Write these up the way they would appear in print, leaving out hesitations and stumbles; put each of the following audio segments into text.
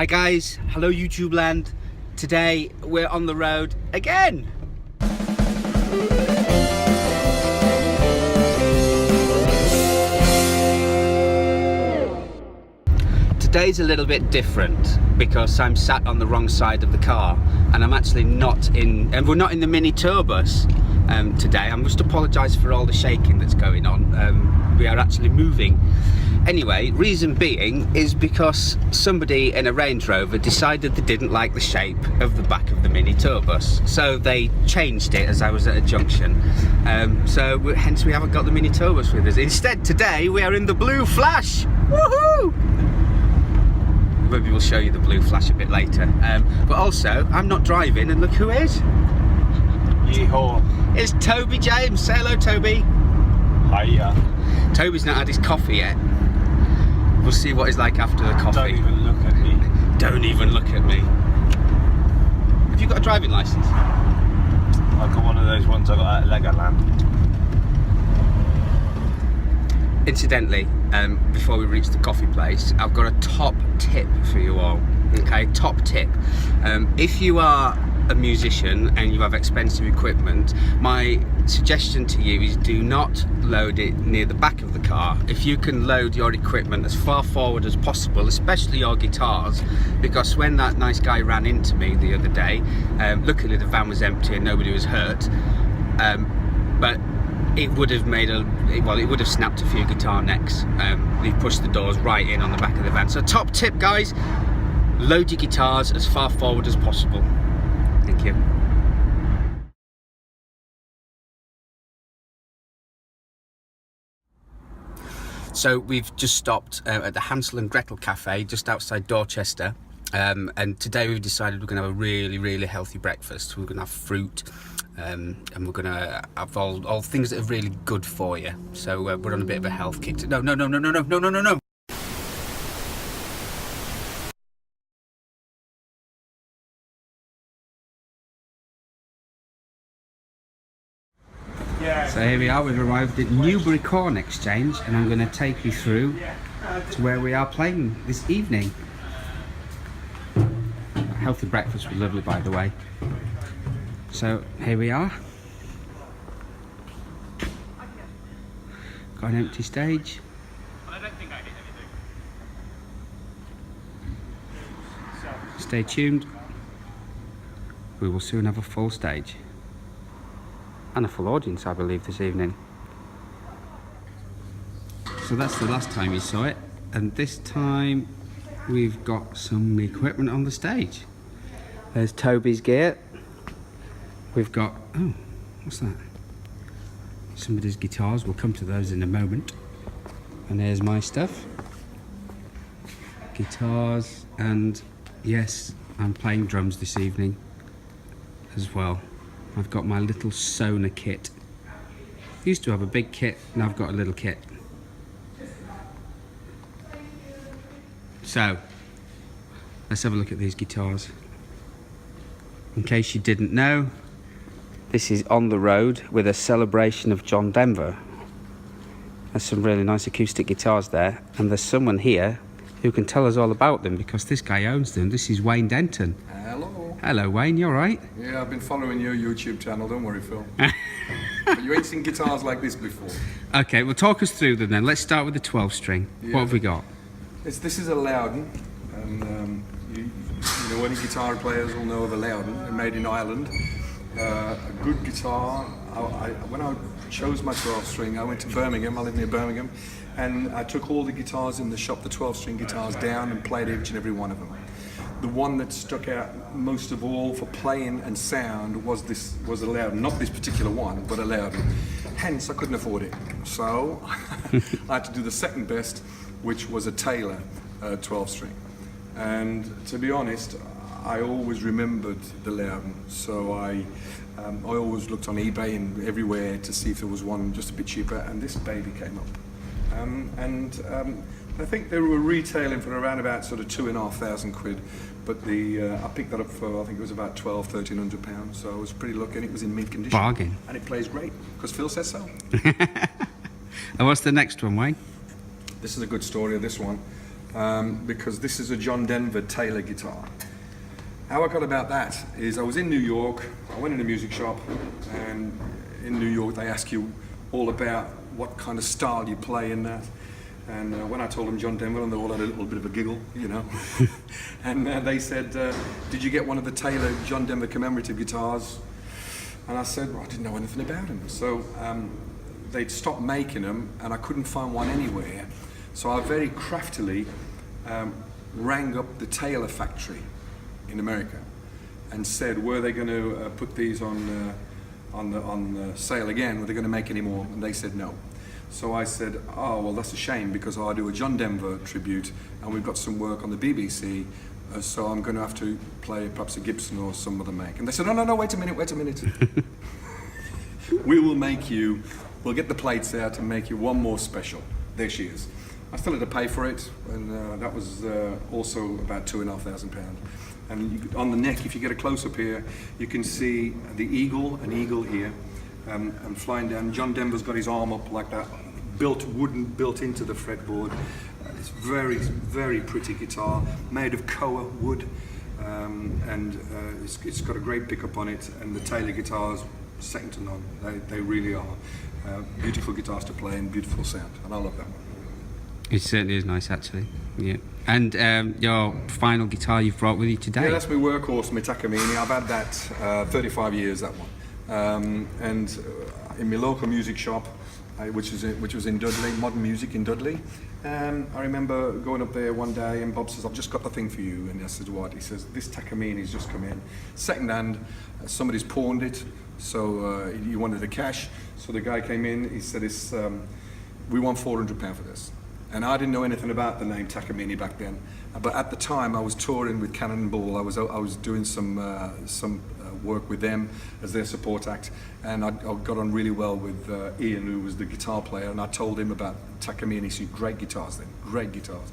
Hi guys, hello YouTube land. Today we're on the road again. Today's a little bit different because I'm sat on the wrong side of the car and I'm actually not in, and we're not in the mini tour bus today. I must apologise for all the shaking that's going on. We are actually moving. Anyway, reason being is because somebody in a Range Rover decided they didn't like the shape of the back of the mini tour bus, so they changed it as I was at a junction. Hence we haven't got the mini tour bus with us. Instead, today we are in the Blue Flash. Woohoo! Maybe we'll show you the Blue Flash a bit later. But also, I'm not driving, and look who is. Yeehaw. It's Toby James. Say hello, Toby. Hiya. Toby's not had his coffee yet. We'll see what it's like after the coffee. Don't even look at me. Don't even look at me. Have you got a driving licence? I've got one of those ones I got at Legoland. Incidentally, before we reach the coffee place, I've got a top tip for you all. Okay, top tip. If you are a musician and you have expensive equipment, my suggestion to you is do not load it near the back of the car. If you can load your equipment as far forward as possible, especially your guitars, because when that nice guy ran into me the other day, luckily the van was empty and nobody was hurt, but it would have made it would have snapped a few guitar necks. He pushed the doors right in on the back of the van. So top tip, guys, load your guitars as far forward as possible. Thank you. So we've just stopped at the Hansel and Gretel Cafe just outside Dorchester, and today we've decided we're going to have a really healthy breakfast. We're going to have fruit, and we're going to have all things that are really good for you. So we're on a bit of a health kick. No. So here we are, we've arrived at Newbury Corn Exchange, and I'm going to take you through to where we are playing this evening. A healthy breakfast was lovely, by the way. So here we are. Got an empty stage. Stay tuned. We will soon have a full stage. And a full audience, I believe, this evening. So that's the last time you saw it, and this time we've got some equipment on the stage. There's Toby's gear. We've got, oh, what's that? Somebody's guitars. We'll come to those in a moment. And here's my stuff. Guitars, and yes, I'm playing drums this evening as well. I've got my little Sona kit. Used to have a big kit, now I've got a little kit. So, let's have a look at these guitars. In case you didn't know, this is On the Road with a celebration of John Denver. There's some really nice acoustic guitars there, and there's someone here who can tell us all about them because this guy owns them. This is Wayne Denton. Hello. Hello Wayne, you alright? Yeah, I've been following your YouTube channel, don't worry Phil. But you ain't seen guitars like this before. Okay, well talk us through them then. Let's start with the 12 string. Yeah. What have we got? This is a Loudon, and you know, any guitar players will know of a Loudon. They're made in Ireland. A good guitar. When I chose my 12 string, I went to Birmingham. I live near Birmingham, and I took all the guitars in the shop, the 12 string guitars, down and played each and every one of them. The one that stuck out most of all for playing and sound was a Loudon, not this particular one, but a Loudon. Hence, I couldn't afford it, so I had to do the second best, which was a Taylor 12 string. And to be honest, I always remembered the Loudon, so I always looked on eBay and everywhere to see if there was one just a bit cheaper, and this baby came up. I think they were retailing for around about sort of £2,500, but I picked that up for, I think it was about £1,200–1,300, so I was pretty lucky, and it was in mint condition. Bargain. And it plays great, because Phil says so. And what's the next one, Wayne? This is a good story of this one. because this is a John Denver Taylor guitar. How I got about that is I was in New York, I went in a music shop, and in New York they ask you all about what kind of style you play in that. And when I told them John Denver, and they all had a little bit of a giggle, you know. And they said, did you get one of the Taylor John Denver commemorative guitars? And I said, well, I didn't know anything about them. So they'd stopped making them, and I couldn't find one anywhere. So I very craftily rang up the Taylor factory in America and said, were they going to put these on sale again? Were they going to make any more? And they said no. So I said, oh, well, that's a shame, because I do a John Denver tribute and we've got some work on the BBC, so I'm going to have to play perhaps a Gibson or some other make. And they said, no, wait a minute. We'll get the plates out and make you one more special. There she is. I still had to pay for it, and that was also about £2,500. And on the neck, if you get a close-up here, you can see an eagle here, and flying down. John Denver's got his arm up like that, built into the fretboard. It's very, very pretty guitar, made of koa wood, and it's got a great pickup on it, and the Taylor guitars, second to none. They really are. Beautiful guitars to play and beautiful sound, and I love that one. It certainly is nice, actually. Yeah. And your final guitar you've brought with you today? Yeah, that's my workhorse, my Takamine. I've had that 35 years, that one. And in my local music shop, which was in Dudley, Modern Music in Dudley, I remember going up there one day, and Bob says, I've just got the thing for you. And I said, what? He says, this Takamine's just come in, second hand, somebody's pawned it, so he wanted the cash. So the guy came in, he said, we want £400 for this. And I didn't know anything about the name Takamine back then, but at the time I was touring with Cannonball. I was doing some work with them as their support act, and I got on really well with Ian, who was the guitar player, and I told him about Takamine. He said, great guitars then, great guitars.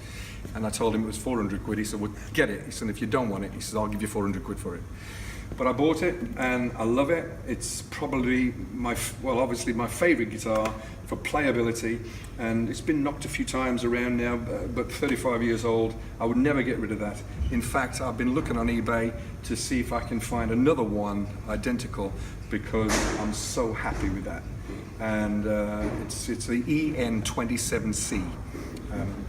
And I told him it was 400 quid. He said, well, get it. He said, if you don't want it, he says, I'll give you 400 quid for it. But I bought it, and I love it. It's probably obviously my favorite guitar for playability, and it's been knocked a few times around now, but 35 years old, I would never get rid of that. In fact, I've been looking on eBay to see if I can find another one identical, because I'm so happy with that. And it's the EN27C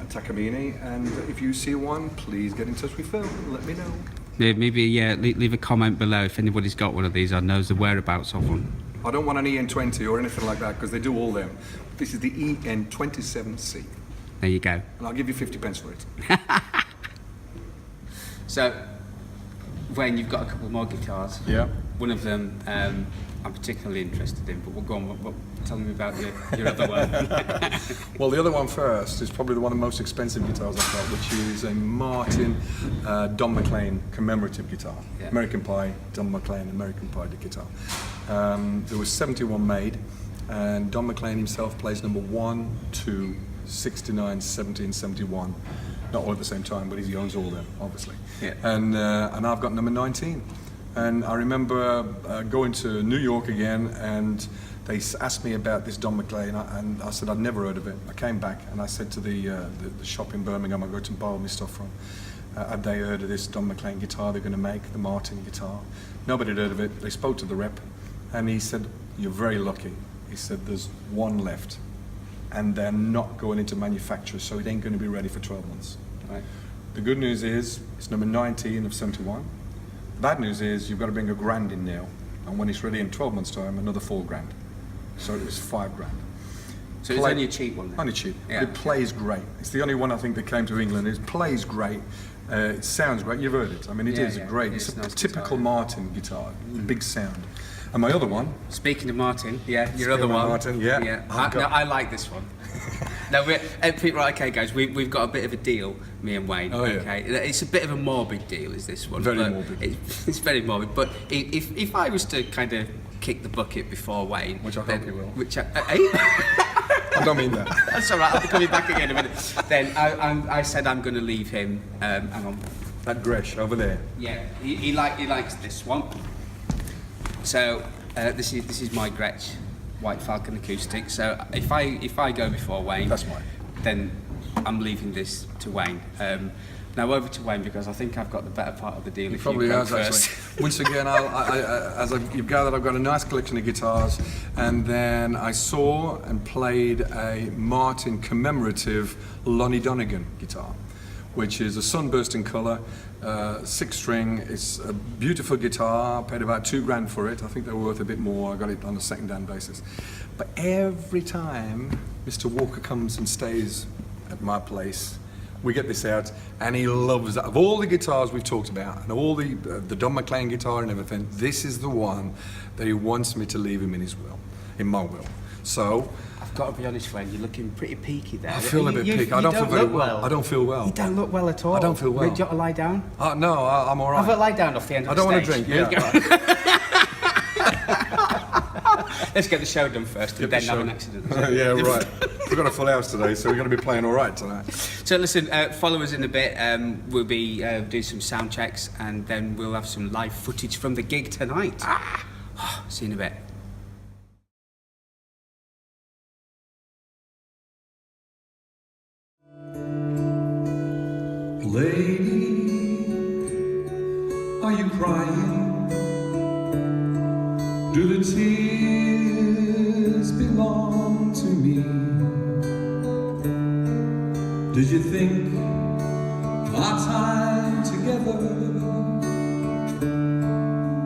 Takamine, and if you see one, please get in touch with Phil and let me know. Yeah, maybe leave a comment below if anybody's got one of these or knows the whereabouts of one. I don't want an EN20 or anything like that, because they do all them. This is the EN27C. There you go. And I'll give you 50 pence for it. So, Wayne, you've got a couple more guitars. Yeah. One of them I'm particularly interested in, but we'll go on. Tell me about your other one. Well, the other one first is probably one of the most expensive guitars I've got, which is a Martin Don McLean commemorative guitar. Yeah. American Pie, Don McLean American Pie guitar. There was 71 made, and Don McLean himself plays number 1, 2, 69, 70 and 71. Not all at the same time, but he owns all of them, obviously. Yeah. And I've got number 19. And I remember going to New York again, and they asked me about this Don McLean, and I said I'd never heard of it. I came back and I said to the shop in Birmingham I go to borrow my stuff from, had they heard of this Don McLean guitar they're going to make, the Martin guitar? Nobody had heard of it. They spoke to the rep, and he said, you're very lucky. He said, there's one left, and they're not going into manufacture, so it ain't going to be ready for 12 months. Right. The good news is, it's number 19 of 71. Bad news is, you've got to bring £1,000 in now, and when it's ready in 12 months' time, another £4,000. So it was £5,000. So it's only a cheap one then? Only cheap. Yeah. It plays great. It's the only one I think that came to England. It plays great. It sounds great. You've heard it. I mean, it is great. It's a nice typical guitar, Martin guitar. Big sound. And my other one. Speaking of Martin, your other one. Martin, I like this one. No, right, okay, guys, we've got a bit of a deal, me and Wayne. Oh, yeah. Okay, it's a bit of a morbid deal, is this one? Very morbid. It's very morbid. But if I was to kind of kick the bucket before Wayne, which I hope you will. Which I don't mean that. That's all right. I'll be coming back again in a minute. Then I said I'm going to leave him. Hang on. That Gresh over there. Yeah, he likes this one. So this is my Gretsch White Falcon acoustic. So if I go before Wayne, that's mine. Then I'm leaving this to Wayne. Now over to Wayne, because I think I've got the better part of the deal. He If probably you go has first. actually. Once again, you've gathered, I've got a nice collection of guitars, and then I saw and played a Martin commemorative Lonnie Donegan guitar, which is a sunburst in colour, 6-string. It's a beautiful guitar. I paid about $2,000 for it. I think they were worth a bit more. I got it on a second-hand basis. But every time Mr. Walker comes and stays at my place, we get this out, and he loves that. Of all the guitars we've talked about, and all the Don McLean guitar and everything, this is the one that he wants me to leave him in his will, in my will. So I've got to be honest, Wayne, you're looking pretty peaky there. I feel a bit peaky. I don't feel very well. I don't feel well. You don't look well at all. I don't feel well. Do you want to lie down? No, I'm all right. Have a lie down off the end of I the don't want stage. to drink. There you Yeah. go. Let's get the show done first, and then have an accident. Yeah, right. We've got a full house today, so we're going to be playing all right tonight. So listen, follow us in a bit. We'll be doing some sound checks, and then we'll have some live footage from the gig tonight. See you in a bit. Lady, are you crying? Do the tears belong to me? Did you think our time together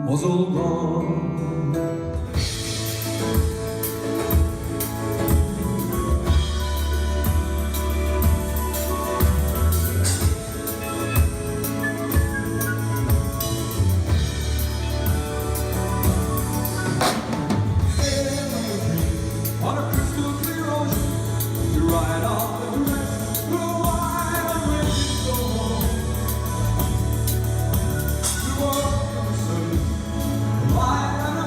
was all gone? On a crystal clear ocean, to ride off the rest, the wide and wind go home. To walk in the sun, light and a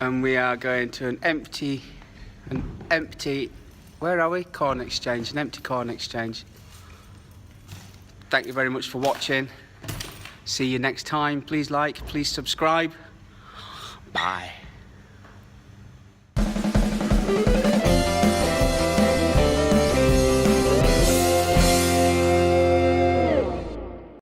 and we are going to an empty, where are we? Corn Exchange, an empty corn exchange. Thank you very much for watching. See you next time. Please like, please subscribe. Bye.